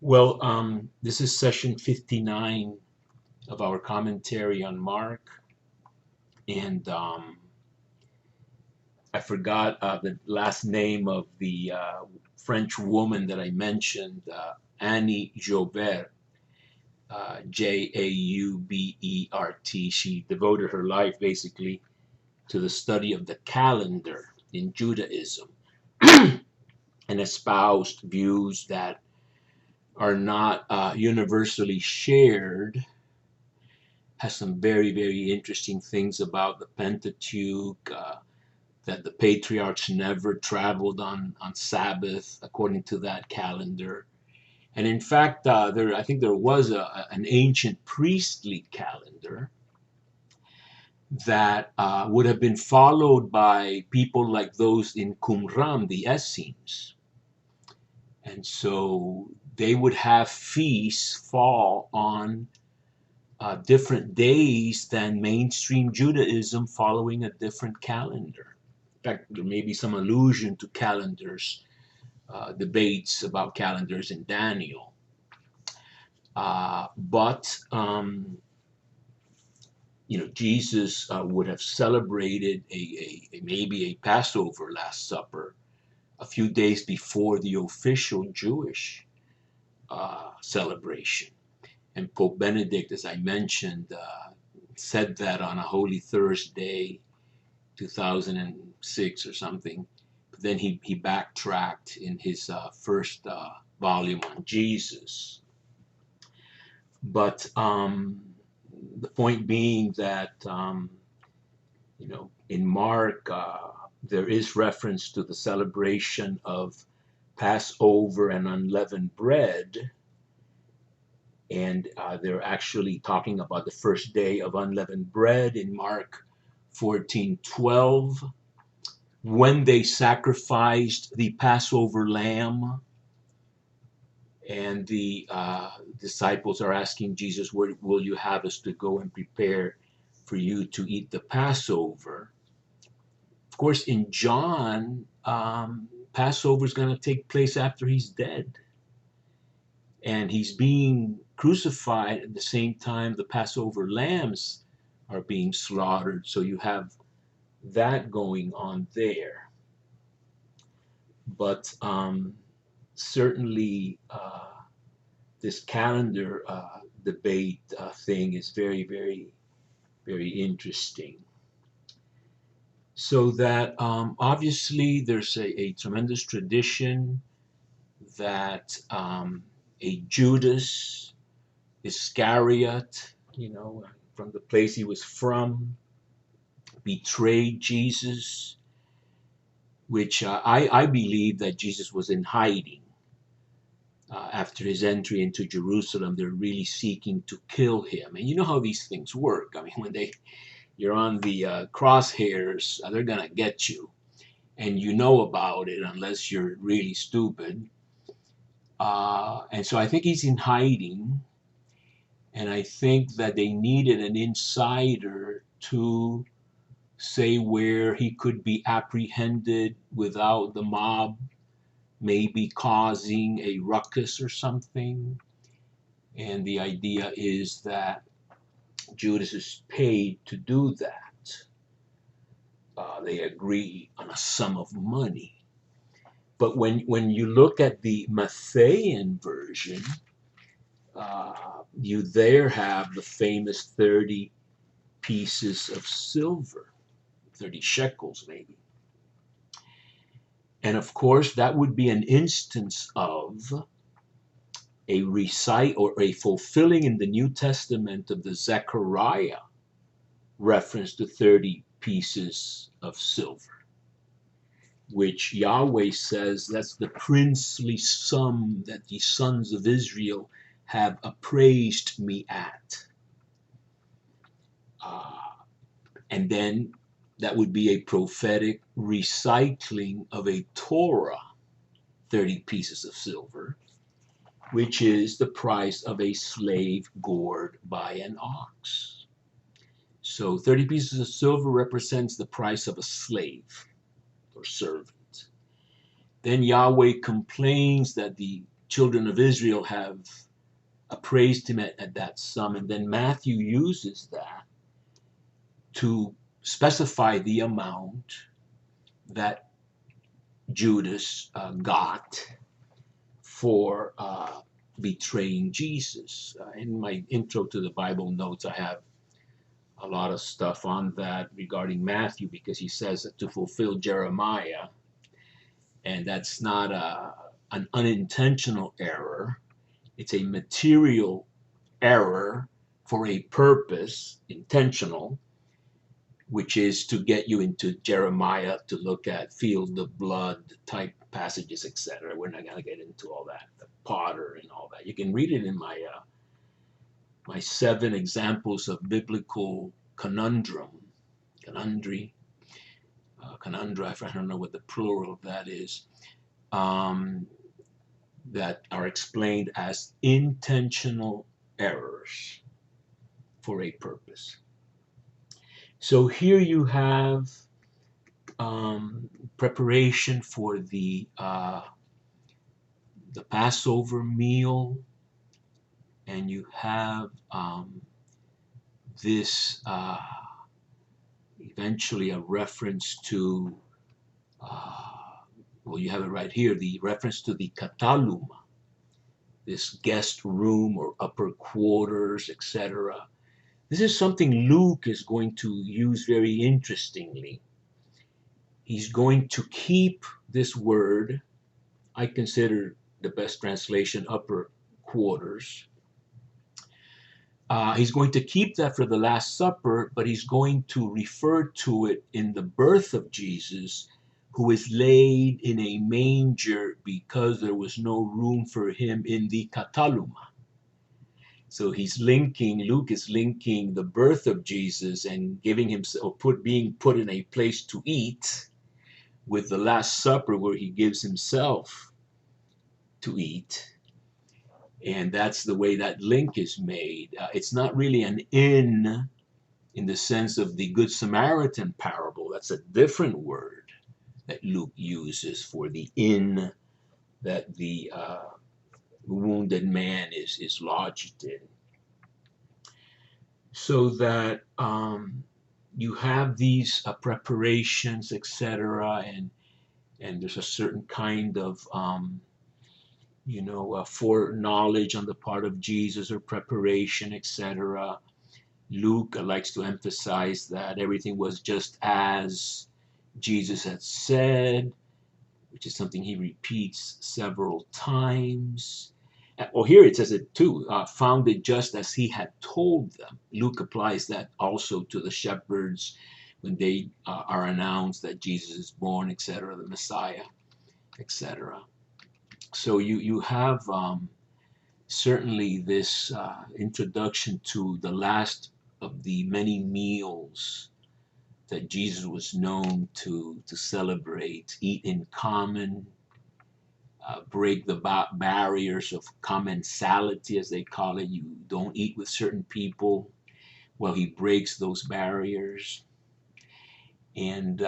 Well, this is session 59 of our commentary on Mark, and I forgot the last name of the French woman that I mentioned, Annie Joubert, Jaubert. She devoted her life basically to the study of the calendar in Judaism and espoused views that are not universally shared. Has some very, very interesting things about the Pentateuch, that the patriarchs never traveled on Sabbath according to that calendar. And in fact, I think there was an ancient priestly calendar that would have been followed by people like those in Qumran, the Essenes. And so they would have feasts fall on different days than mainstream Judaism following a different calendar. In fact, there may be some allusion to calendars, debates about calendars in Daniel. But Jesus would have celebrated maybe a Passover, Last Supper, a few days before the official Jewish celebration. And Pope Benedict, as I mentioned, said that on a Holy Thursday, 2006 or something. But then he backtracked in his first volume on Jesus. But the point being that, in Mark, there is reference to the celebration of Passover and unleavened bread, and they're actually talking about the first day of unleavened bread in Mark 14:12, when they sacrificed the Passover lamb, and the disciples are asking Jesus, "Where will you have us to go and prepare for you to eat the Passover?" Of course, in John, Passover is going to take place after he's dead, and he's being crucified at the same time the Passover lambs are being slaughtered. So you have that going on there. But certainly, this calendar debate thing is very, very, very interesting. So that obviously there's a tremendous tradition that a Judas Iscariot, from the place he was from, betrayed Jesus, which I believe that Jesus was in hiding. After his entry into Jerusalem, they're really seeking to kill him. And you know how these things work. I mean, when you're on the crosshairs, they're going to get you. And you know about it unless you're really stupid. And so I think he's in hiding. And I think that they needed an insider to say where he could be apprehended without the mob maybe causing a ruckus or something. And the idea is that Judas is paid to do that. They agree on a sum of money. But when you look at the Matthean version, you there have the famous 30 pieces of silver, 30 shekels maybe. And of course, that would be an instance of a recite or a fulfilling in the New Testament of the Zechariah reference to 30 pieces of silver, which Yahweh says that's the princely sum that the sons of Israel have appraised me at. And then that would be a prophetic recycling of a Torah, 30 pieces of silver, which is the price of a slave gored by an ox. So 30 pieces of silver represents the price of a slave or servant. Then Yahweh complains that the children of Israel have appraised him at that sum. And then Matthew uses that to specify the amount that Judas got for betraying Jesus. In my intro to the Bible notes, I have a lot of stuff on that regarding Matthew, because he says that to fulfill Jeremiah, and that's not an unintentional error. It's a material error for a purpose, intentional, which is to get you into Jeremiah to look at field of blood type passages, etc. We're not going to get into all that, the potter and all that. You can read it in my 7 examples of biblical conundra. I don't know what the plural of that is. That are explained as intentional errors for a purpose. So here you have preparation for the Passover meal, and you have this eventually a reference to well, you have it right here, the reference to the kataluma, this guest room or upper quarters, etc. This is something Luke is going to use very interestingly. He's going to keep this word, I consider the best translation, upper quarters. He's going to keep that for the Last Supper, but he's going to refer to it in the birth of Jesus, who is laid in a manger because there was no room for him in the kataluma. So Luke is linking the birth of Jesus and giving himself, being put in a place to eat, with the Last Supper where he gives himself to eat. And that's the way that link is made. It's not really an inn in the sense of the Good Samaritan parable. That's a different word that Luke uses for the inn that the wounded man is lodged in. So that you have these preparations, etc., and there's a certain kind of foreknowledge on the part of Jesus, or preparation, etc. Luke likes to emphasize that everything was just as Jesus had said, which is something he repeats several times. Here it says it too, found it just as he had told them. Luke applies that also to the shepherds when they are announced that Jesus is born, etc., the Messiah, etc. So you have certainly this introduction to the last of the many meals that Jesus was known to celebrate, eat in common, break the barriers of commensality, as they call it. You don't eat with certain people. Well, he breaks those barriers. And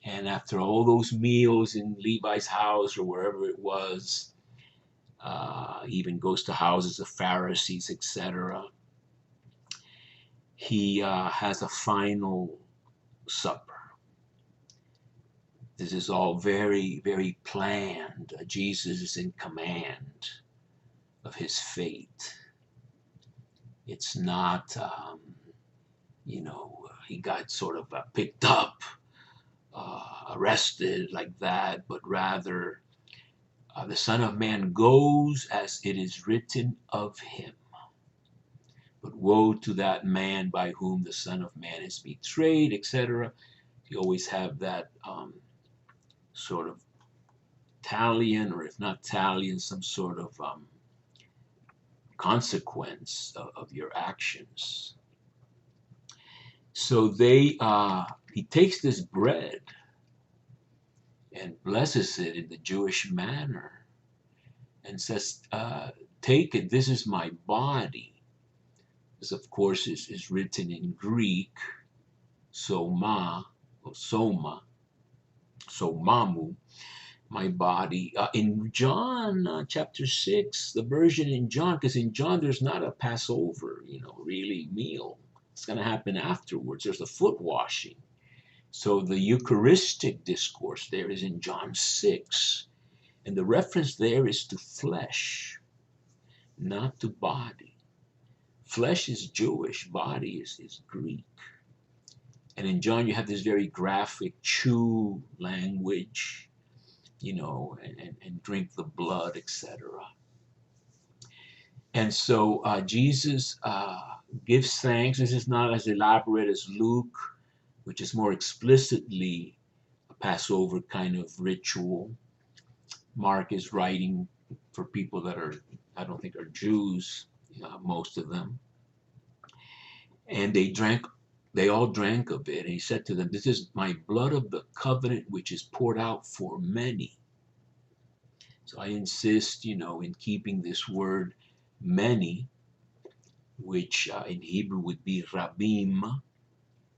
after all those meals in Levi's house or wherever it was, even goes to houses of Pharisees, etc. He has a final supper. This is all very, very planned. Jesus is in command of his fate. It's not, he got sort of picked up, arrested like that, but rather the Son of Man goes as it is written of him. But woe to that man by whom the Son of Man is betrayed, etc. You always have that sort of talion, or if not talion, some sort of consequence of your actions. So he takes this bread and blesses it in the Jewish manner and says, take it, this is my body. This, of course, is written in Greek, soma, or soma, somamu, my body. In John chapter 6, the version in John, because in John there's not a Passover, really meal. It's going to happen afterwards. There's a foot washing. So the Eucharistic discourse there is in John 6. And the reference there is to flesh, not to body. Flesh is Jewish, body is Greek. And in John, you have this very graphic chew language, and drink the blood, etc. And so Jesus gives thanks. This is not as elaborate as Luke, which is more explicitly a Passover kind of ritual. Mark is writing for people that I don't think are Jews, most of them. And they all drank of it. And he said to them, "This is my blood of the covenant, which is poured out for many." So I insist, in keeping this word many, which in Hebrew would be rabim,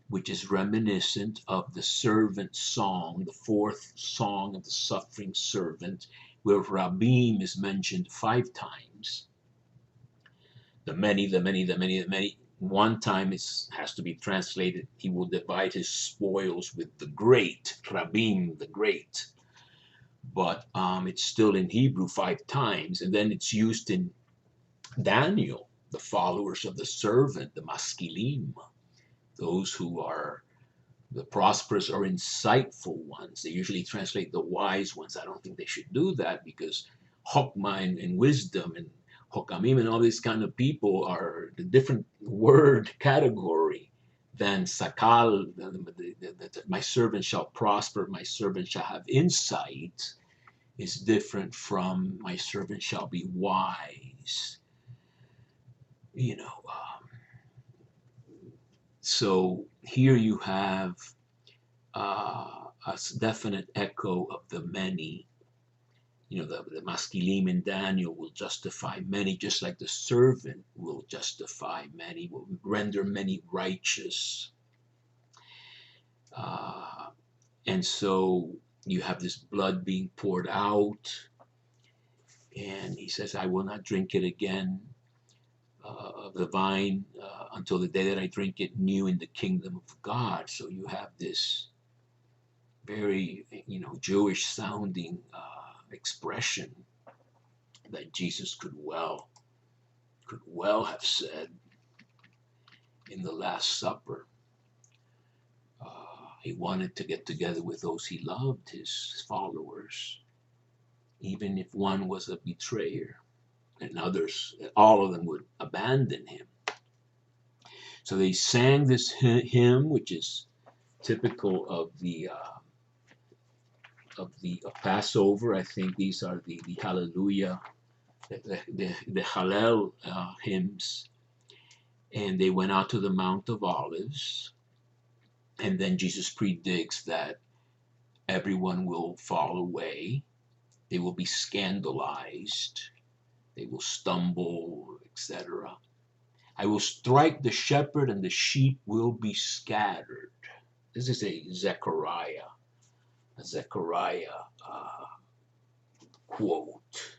which is reminiscent of the servant song, the fourth song of the suffering servant, where rabim is mentioned 5 times. The many, the many, the many, the many. One time it has to be translated, he will divide his spoils with the great, rabim, the great. But it's still in Hebrew 5 times, and then it's used in Daniel, the followers of the servant, the maskilim, those who are the prosperous or insightful ones. They usually translate the wise ones. I don't think they should do that, because Chokmah and wisdom and Hokamim and all these kind of people are the different word category than Sakal, my servant shall prosper, my servant shall have insight, is different from my servant shall be wise. So here you have a definite echo of the many. The maskilim in Daniel will justify many, just like the servant will justify many, will render many righteous. And so you have this blood being poured out, and he says, "I will not drink it again of the vine until the day that I drink it new in the kingdom of God." So you have this very, Jewish sounding expression that Jesus could well have said in the Last Supper. He wanted to get together with those he loved, his followers, even if one was a betrayer and others, all of them would abandon him. So they sang this hymn, which is typical of the Passover. I think these are the Hallelujah, the Hallel hymns. And they went out to the Mount of Olives. And then Jesus predicts that everyone will fall away. They will be scandalized. They will stumble, etc. "I will strike the shepherd and the sheep will be scattered." This is a Zechariah quote.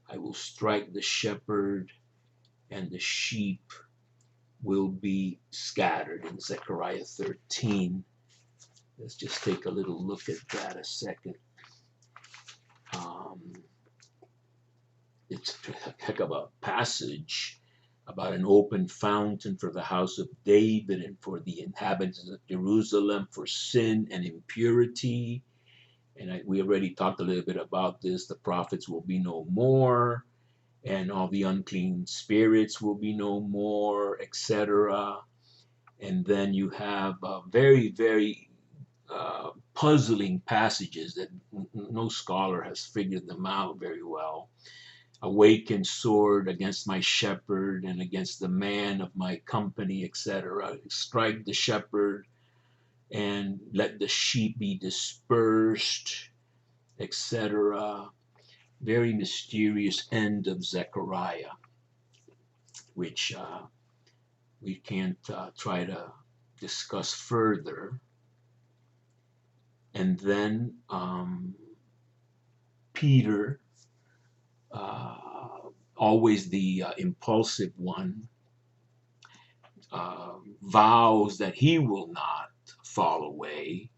"I will strike the shepherd and the sheep will be scattered," in Zechariah 13. Let's just take a little look at that a second. It's a heck of a passage about an open fountain for the house of David and for the inhabitants of Jerusalem for sin and impurity. And we already talked a little bit about this. The prophets will be no more, and all the unclean spirits will be no more, etc. And then you have very, very puzzling passages that no scholar has figured them out very well. "Awaken sword against my shepherd and against the man of my company," etc. "Strike the shepherd and let the sheep be dispersed," etc. Very mysterious end of Zechariah, which we can't try to discuss further. And then Peter, uh, always the impulsive one, vows that he will not fall away.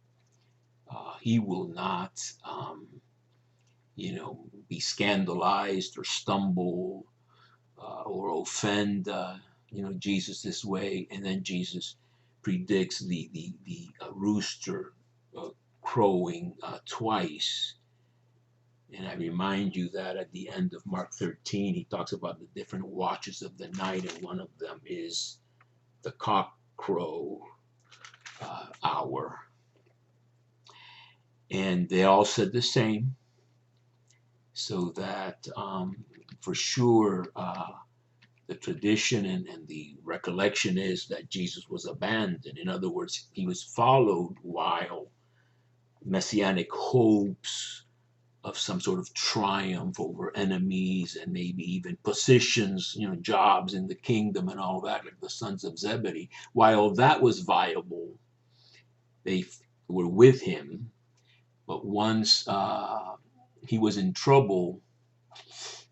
He will not, be scandalized or stumble or offend, Jesus this way. And then Jesus predicts the rooster crowing twice. And I remind you that at the end of Mark 13, he talks about the different watches of the night, and one of them is the cock crow hour. And they all said the same, so that for sure the tradition and the recollection is that Jesus was abandoned. In other words, he was followed while messianic hopes of some sort of triumph over enemies and maybe even positions, jobs in the kingdom and all that, like the sons of Zebedee, while that was viable, they were with him. But once he was in trouble,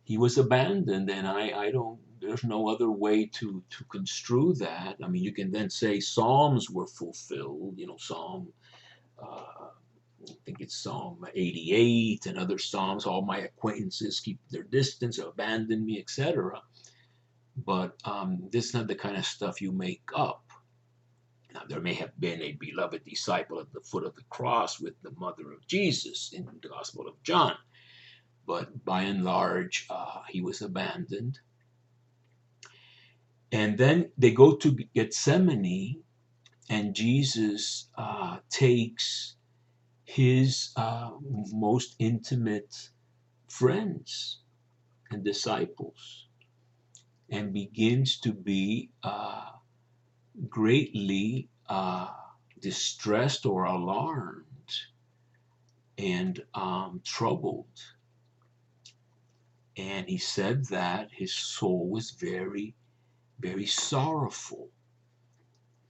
he was abandoned, and I don't. There's no other way to construe that. I mean, you can then say Psalms were fulfilled. Psalm. I think it's Psalm 88 and other Psalms. All my acquaintances keep their distance, abandon me, etc. But this is not the kind of stuff you make up. Now, there may have been a beloved disciple at the foot of the cross with the mother of Jesus in the Gospel of John. But by and large, he was abandoned. And then they go to Gethsemane, and Jesus takes his most intimate friends and disciples and begins to be greatly distressed or alarmed and troubled. And he said that his soul was very, very sorrowful.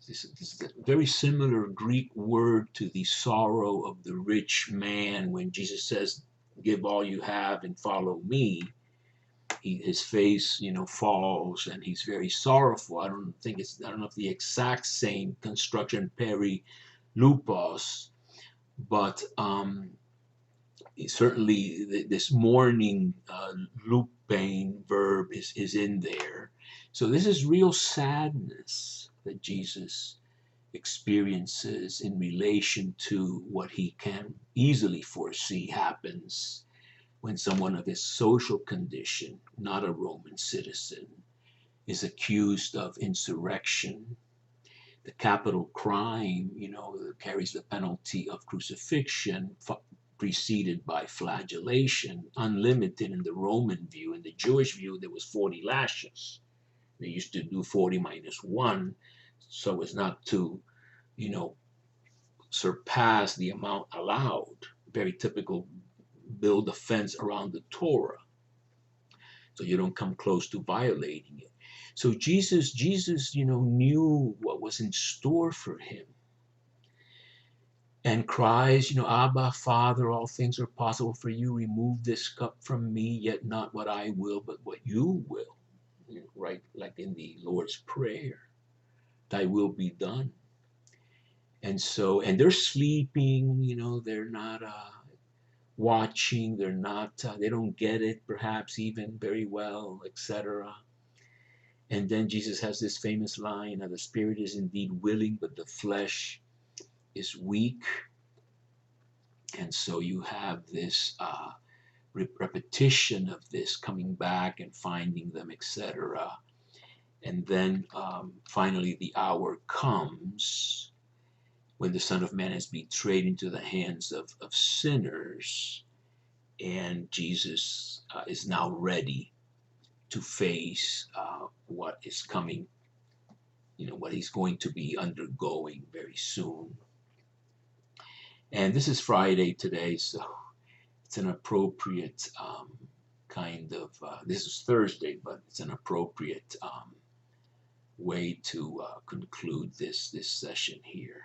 This is a very similar Greek word to the sorrow of the rich man when Jesus says, "Give all you have and follow me." His face, falls, and he's very sorrowful. I don't know if the exact same construction, peri-lupos, but certainly this mourning lupane verb is in there. So this is real sadness that Jesus experiences in relation to what he can easily foresee happens when someone of his social condition, not a Roman citizen, is accused of insurrection. The capital crime, carries the penalty of crucifixion, preceded by flagellation, unlimited in the Roman view. In the Jewish view, there was 40 lashes. They used to do 40 minus 1, so as not to, surpass the amount allowed. Very typical, build a fence around the Torah so you don't come close to violating it. So Jesus, knew what was in store for him, and cries, "Abba, Father, all things are possible for you. Remove this cup from me, yet not what I will, but what you will." Right, like in the Lord's Prayer, "Thy will be done." And so, and they're sleeping, they're not watching, they're not, they don't get it perhaps even very well, etc. And then Jesus has this famous line, "The spirit is indeed willing, but the flesh is weak." And so you have this repetition of this coming back and finding them, etc. And then finally the hour comes when the Son of Man is betrayed into the hands of sinners, and Jesus is now ready to face what is coming, what he's going to be undergoing very soon. And this is Friday today, so it's an appropriate kind of, this is Thursday, but it's an appropriate way to conclude this session here.